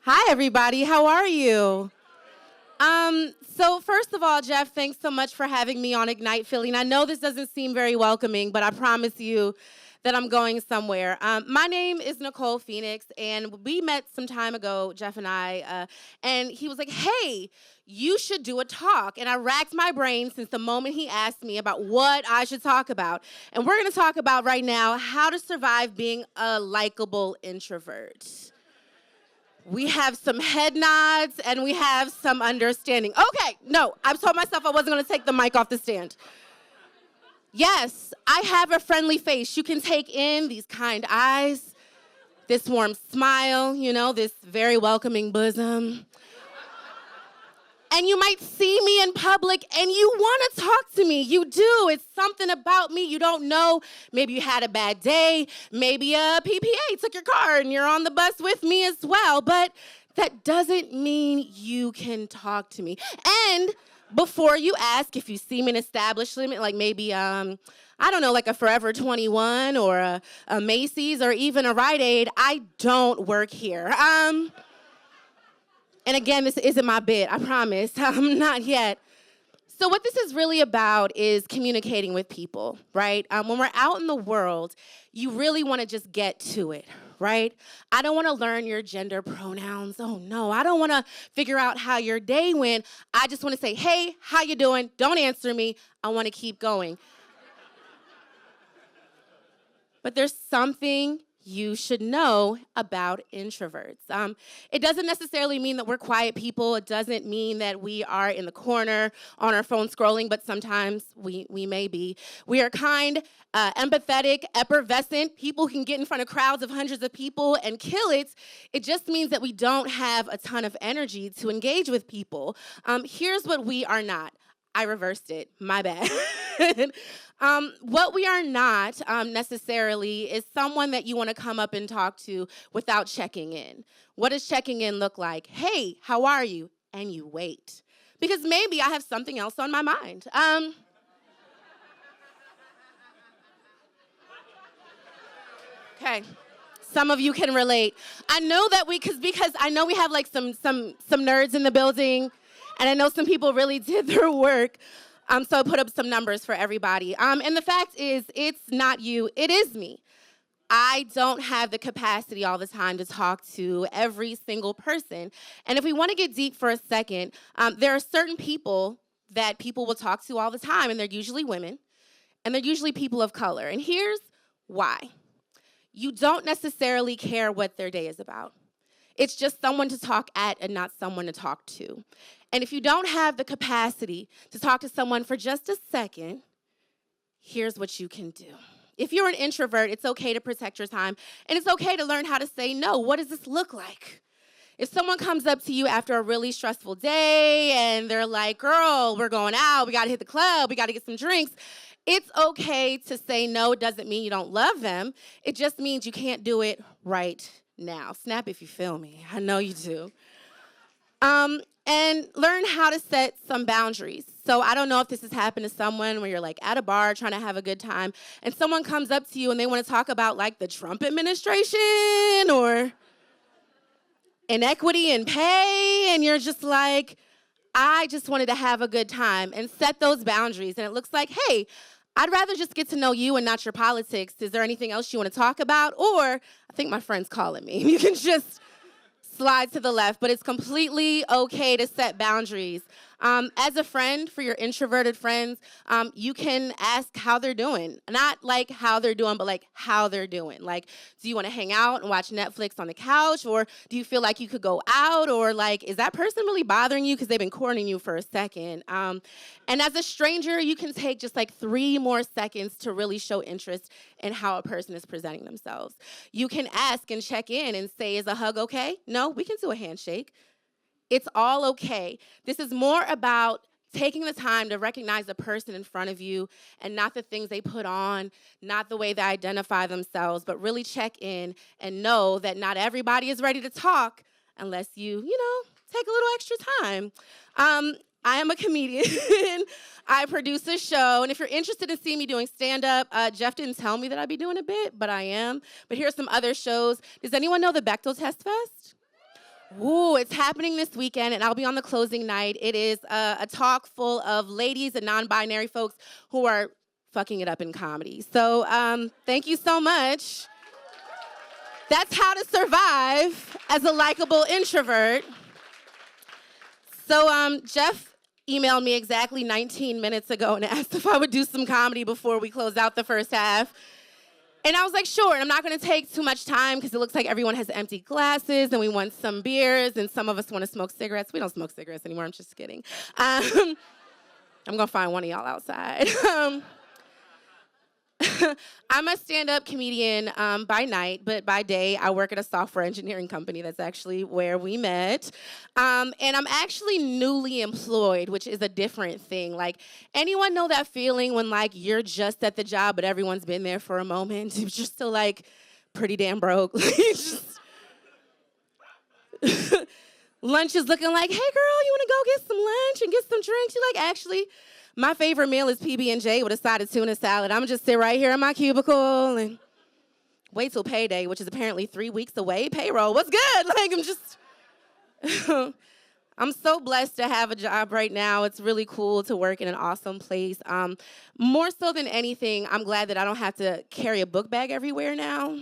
Hi, everybody. How are you? So first of all, Jeff, thanks so much for having me on Ignite Philly. And I know this doesn't seem very welcoming, but I promise you that I'm going somewhere. My name is Nicole Phoenix, and we met some time ago, Jeff and I, and he was like, hey, you should do a talk. And I racked my brain since the moment he asked me about what I should talk about. And we're going to talk about right now how to survive being a likable introvert. We have some head nods, and we have some understanding. Okay, no, I've told myself I wasn't going to take the mic off the stand. Yes, I have a friendly face. You can take in these kind eyes, this warm smile, this very welcoming bosom. And you might see me in public, and you want to talk to me. You do. It's something about me you don't know. Maybe you had a bad day. Maybe a PPA took your car, and you're on the bus with me as well. But that doesn't mean you can talk to me. And before you ask, if you see me in an establishment, like maybe, I don't know, like a Forever 21 or a Macy's or even a Rite Aid, I don't work here. And again, this isn't my bit, I promise. Not yet. So what this is really about is communicating with people, right? When we're out in the world, you really want to just get to it, right? I don't want to learn your gender pronouns. Oh, no. I don't want to figure out how your day went. I just want to say, hey, how you doing? Don't answer me. I want to keep going. But there's something you should know about introverts. It doesn't necessarily mean that we're quiet people. It doesn't mean that we are in the corner on our phone scrolling, but sometimes we may be. We are kind, empathetic, effervescent. People can get in front of crowds of hundreds of people and kill it. It just means that we don't have a ton of energy to engage with people. Here's what we are not. I reversed it. My bad. What we are not necessarily is someone that you want to come up and talk to without checking in. What does checking in look like? Hey, how are you? And you wait. Because maybe I have something else on my mind. Okay. Some of you can relate. I know that because I know we have like some nerds in the building. And I know some people really did their work, so I put up some numbers for everybody. And the fact is, it's not you, it is me. I don't have the capacity all the time to talk to every single person. And if we want to get deep for a second, there are certain people that people will talk to all the time, and they're usually women, and they're usually people of color. And here's why. You don't necessarily care what their day is about. It's just someone to talk at and not someone to talk to. And if you don't have the capacity to talk to someone for just a second, here's what you can do. If you're an introvert, it's okay to protect your time, and it's okay to learn how to say no. What does this look like? If someone comes up to you after a really stressful day and they're like, girl, we're going out, we gotta hit the club, we gotta get some drinks, it's okay to say no. It doesn't mean you don't love them. It just means you can't do it right now. Snap if you feel me. I know you do. And learn how to set some boundaries. So I don't know if this has happened to someone where you're like at a bar trying to have a good time and someone comes up to you and they want to talk about like the Trump administration or inequity in pay, and you're just like, I just wanted to have a good time, and set those boundaries. And it looks like, hey, I'd rather just get to know you and not your politics. Is there anything else you want to talk about? Or I think my friend's calling me. You can just slide to the left, but it's completely okay to set boundaries. As a friend, for your introverted friends, you can ask how they're doing. Not like how they're doing, but like how they're doing. Like, do you want to hang out and watch Netflix on the couch? Or do you feel like you could go out? Or like, is that person really bothering you because they've been courting you for a second? And as a stranger, you can take just like 3 more seconds to really show interest in how a person is presenting themselves. You can ask and check in and say, is a hug okay? No, we can do a handshake. It's all okay. This is more about taking the time to recognize the person in front of you and not the things they put on, not the way they identify themselves, but really check in and know that not everybody is ready to talk unless you take a little extra time. I am a comedian. I produce a show, and if you're interested in seeing me doing stand-up, Jeff didn't tell me that I'd be doing a bit, but I am. But here's some other shows. Does anyone know the Bechtel Test Fest? Ooh, it's happening this weekend, and I'll be on the closing night. It is a talk full of ladies and non-binary folks who are fucking it up in comedy. So thank you so much. That's how to survive as a likable introvert. So Jeff emailed me exactly 19 minutes ago and asked if I would do some comedy before we close out the first half. And I was like, sure, and I'm not gonna take too much time because it looks like everyone has empty glasses and we want some beers and some of us wanna smoke cigarettes. We don't smoke cigarettes anymore, I'm just kidding. I'm gonna find one of y'all outside. I'm a stand-up comedian by night, but by day, I work at a software engineering company. That's actually where we met. And I'm actually newly employed, which is a different thing. Like, anyone know that feeling when, like, you're just at the job, but everyone's been there for a moment? You're just still, like, pretty damn broke. Lunch is looking like, hey, girl, you want to go get some lunch and get some drinks? You're like, actually, my favorite meal is PB&J with a side of tuna salad. I'm just sit right here in my cubicle and wait till payday, which is apparently 3 weeks away. Payroll, what's good? Like, I'm just, I'm so blessed to have a job right now. It's really cool to work in an awesome place. More so than anything, I'm glad that I don't have to carry a book bag everywhere now.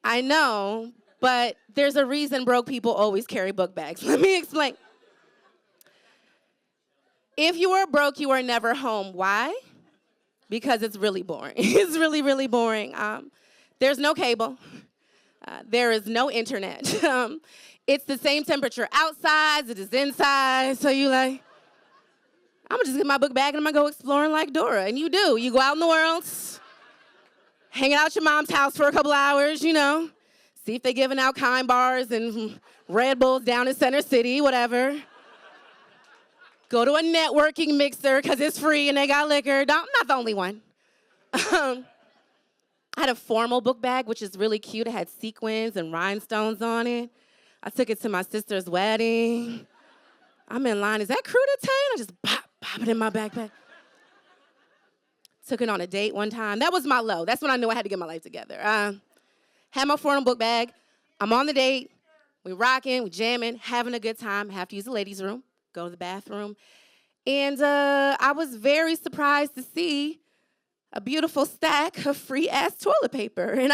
I know, but there's a reason broke people always carry book bags. Let me explain. If you are broke, you are never home. Why? Because it's really boring. It's really, really boring. There's no cable. There is no internet. It's the same temperature outside as it is inside. So you like, I'm gonna just get my book bag and I'm gonna go exploring like Dora. And you do. You go out in the world, hanging out at your mom's house for a couple hours, you know, see if they're giving out Kind bars and Red Bulls down in Center City, whatever. Go to a networking mixer because it's free and they got liquor. I'm not the only one. I had a formal book bag, which is really cute. It had sequins and rhinestones on it. I took it to my sister's wedding. I'm in line. Is that crudité? And I just pop it in my backpack. Took it on a date one time. That was my low. That's when I knew I had to get my life together. Had my formal book bag. I'm on the date. We rocking, we jamming, having a good time. Have to use the ladies' room. Go to the bathroom. And I was very surprised to see a beautiful stack of free-ass toilet paper. And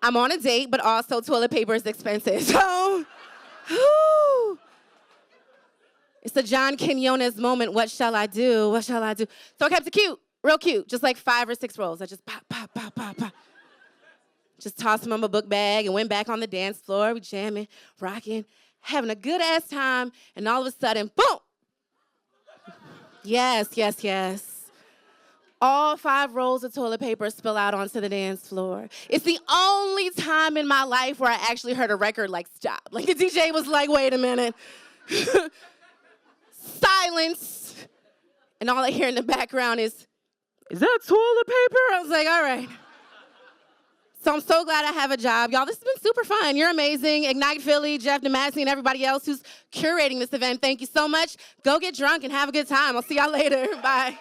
I'm on a date, but also toilet paper is expensive. So, it's a John Quinones moment. What shall I do? What shall I do? So I kept it cute, real cute, just like 5 or 6 rolls. I just pop. Just tossed them in my book bag and went back on the dance floor. We jamming, rocking, having a good-ass time, and all of a sudden, boom! Yes. All 5 rolls of toilet paper spill out onto the dance floor. It's the only time in my life where I actually heard a record, like, stop. Like, the DJ was like, wait a minute. Silence. And all I hear in the background is that toilet paper? I was like, all right. So I'm so glad I have a job. Y'all, this has been super fun. You're amazing. Ignite Philly, Jeff DeMasi, and everybody else who's curating this event. Thank you so much. Go get drunk and have a good time. I'll see y'all later. Bye.